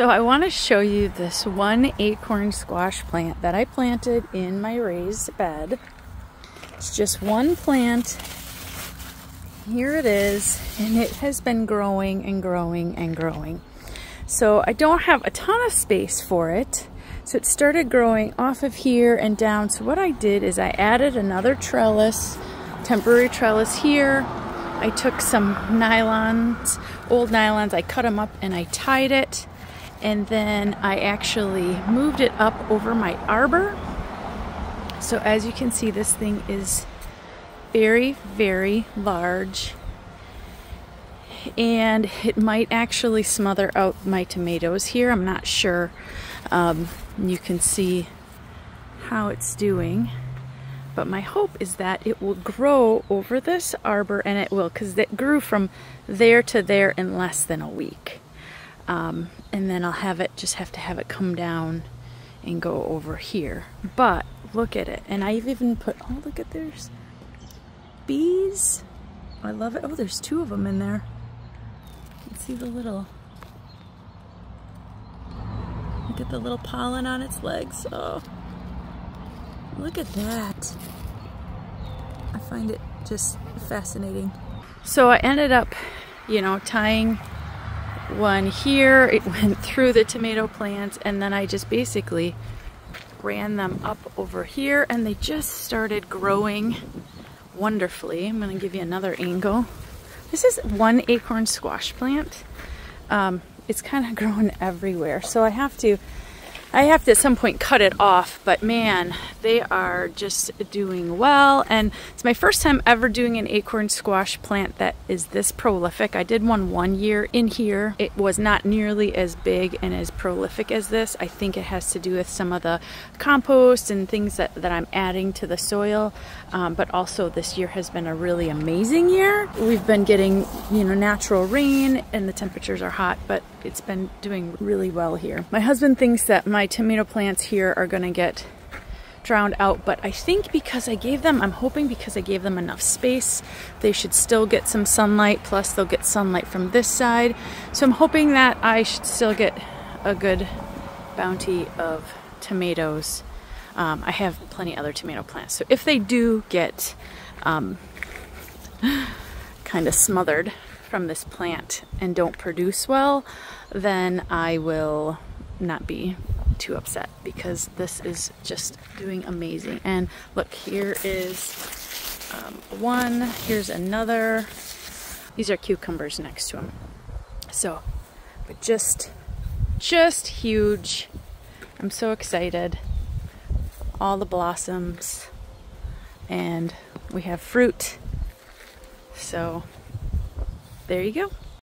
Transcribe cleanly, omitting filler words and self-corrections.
So I want to show you this one acorn squash plant that I planted in my raised bed. It's just one plant. Here it is, and it has been growing and growing and growing. So I don't have a ton of space for it. So it started growing off of here and down. So what I did is I added another trellis, temporary trellis here. I took some nylons, old nylons, I cut them up and I tied it. And then I actually moved it up over my arbor. So as you can see, this thing is very, very large. And it might actually smother out my tomatoes here. I'm not sure. You can see how it's doing. But my hope is that it will grow over this arbor, and it will, because it grew from there to there in less than a week. And then I'll have to have it come down and go over here. But look at it. And I've even put, oh, look at, there's bees. I love it. Oh, there's two of them in there. You can see the little, look at the little pollen on its legs. Oh, look at that. I find it just fascinating. So I ended up, tying one here. It went through the tomato plants, and then I just basically ran them up over here, and they just started growing wonderfully. I'm going to give you another angle. This is one acorn squash plant. It's kind of growing everywhere, so I have to at some point cut it off, but man, they are just doing well. And it's my first time ever doing an acorn squash plant that is this prolific. I did one year in here. It was not nearly as big and as prolific as this. I think it has to do with some of the compost and things that I'm adding to the soil. But also this year has been a really amazing year. We've been getting, natural rain, and the temperatures are hot, but it's been doing really well here. My husband thinks that my tomato plants here are gonna get drowned out, but I think I'm hoping because I gave them enough space, they should still get some sunlight, plus they'll get sunlight from this side. So I'm hoping that I should still get a good bounty of tomatoes. I have plenty of other tomato plants, so if they do get kind of smothered from this plant and don't produce well, then I will not be too upset, because this is just doing amazing. And look, here is one, here's another. These are cucumbers next to them. So, but just huge. I'm so excited. All the blossoms, and we have fruit. So there you go.